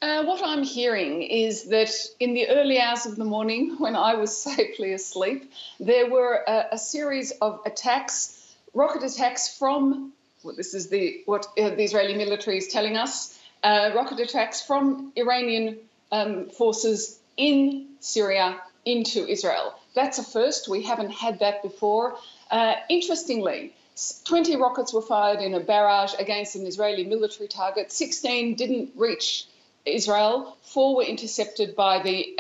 What I'm hearing is that in the early hours of the morning, when I was safely asleep, there were a series of attacks, rocket attacks from, well, this is what the Israeli military is telling us, rocket attacks from Iranian forces in Syria into Israel. That's a first. We haven't had that before. Interestingly, 20 rockets were fired in a barrage against an Israeli military target. 16 didn't reach Israel. 4 were intercepted by the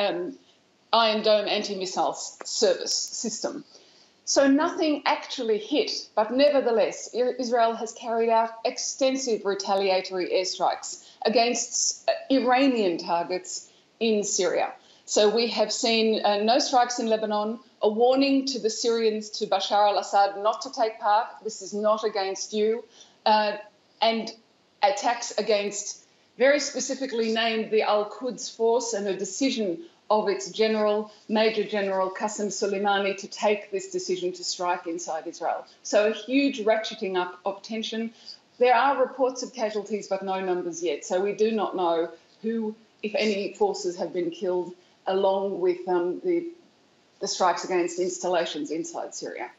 Iron Dome anti-missile service system. So nothing actually hit, but nevertheless, Israel has carried out extensive retaliatory airstrikes against Iranian targets in Syria. So we have seen no strikes in Lebanon, a warning to the Syrians, to Bashar al-Assad, not to take part. This is not against you. And attacks against, very specifically named, the Al-Quds force, and a decision of its general, Major General Qasem Soleimani, to take this decision to strike inside Israel. So a huge ratcheting up of tension. There are reports of casualties, but no numbers yet. So we do not know who, if any, forces have been killed, along with the strikes against installations inside Syria.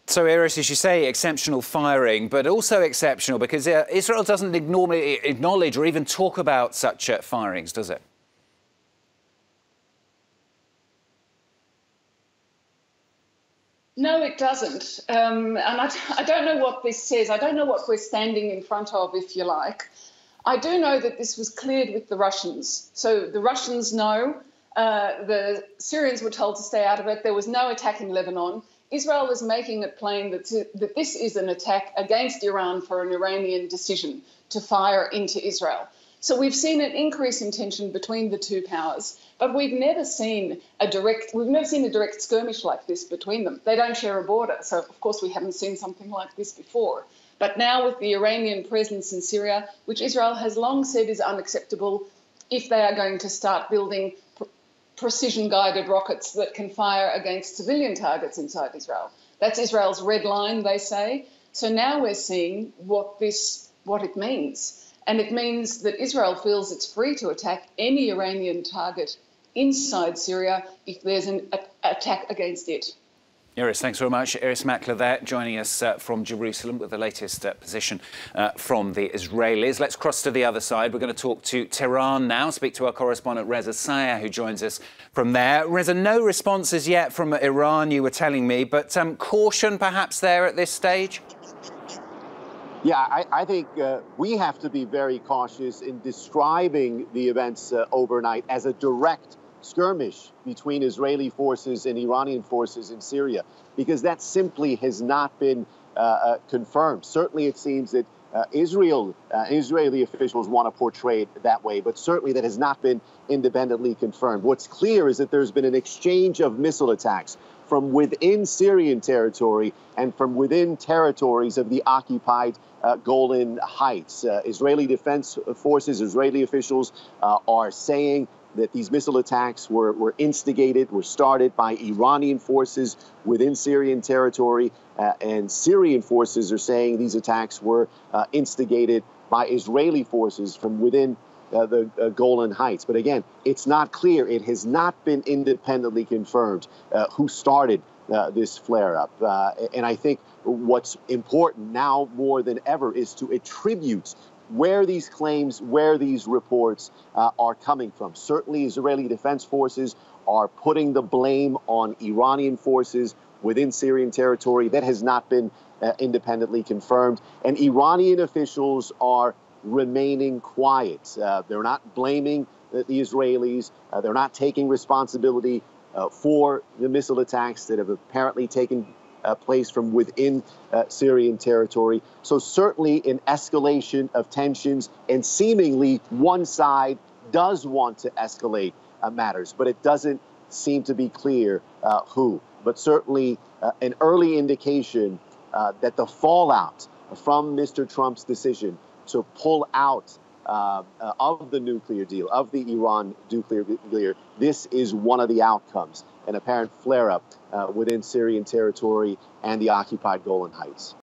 So, Iris, as you say, exceptional firing, but also exceptional because Israel doesn't normally acknowledge or even talk about such firings, does it? No, it doesn't. And I don't know what this says. I don't know what we're standing in front of, if you like. I do know that this was cleared with the Russians. So the Russians know. The Syrians were told to stay out of it. There was no attack in Lebanon. Israel is making it plain that this is an attack against Iran for an Iranian decision to fire into Israel. So we've seen an increase in tension between the two powers, but we've never seen a direct skirmish like this between them. They don't share a border, so of course we haven't seen something like this before. But now with the Iranian presence in Syria, which Israel has long said is unacceptable, if they are going to start building precision-guided rockets that can fire against civilian targets inside Israel. That's Israel's red line, they say. So now we're seeing what it means. And it means that Israel feels it's free to attack any Iranian target inside Syria if there's an attack against it. Iris, thanks very much. Iris Makler there, joining us from Jerusalem with the latest position from the Israelis. Let's cross to the other side. We're going to talk to Tehran now, speak to our correspondent Reza Sayah, who joins us from there. Reza, no responses yet from Iran, you were telling me, but caution perhaps there at this stage? Yeah, I think we have to be very cautious in describing the events overnight as a direct skirmish between Israeli forces and Iranian forces in Syria, because that simply has not been confirmed. Certainly it seems that Israeli officials want to portray it that way, but certainly that has not been independently confirmed. What's clear is that there's been an exchange of missile attacks from within Syrian territory and from within territories of the occupied Golan Heights. Israeli defense forces, Israeli officials are saying that these missile attacks were started by Iranian forces within Syrian territory, and Syrian forces are saying these attacks were instigated by Israeli forces from within the Golan Heights. But again, it's not clear. It has not been independently confirmed who started this flare-up. And I think what's important now more than ever is to attribute where these claims, where these reports are coming from. Certainly, Israeli defense forces are putting the blame on Iranian forces within Syrian territory. That has not been independently confirmed. And Iranian officials are remaining quiet. They're not blaming the Israelis. They're not taking responsibility for the missile attacks that have apparently taken place from within Syrian territory. So certainly an escalation of tensions, and seemingly one side does want to escalate matters, but it doesn't seem to be clear who. But certainly an early indication that the fallout from Mr. Trump's decision to pull out of the nuclear deal, of the Iran nuclear deal, this is one of the outcomes, an apparent flare-up within Syrian territory and the occupied Golan Heights.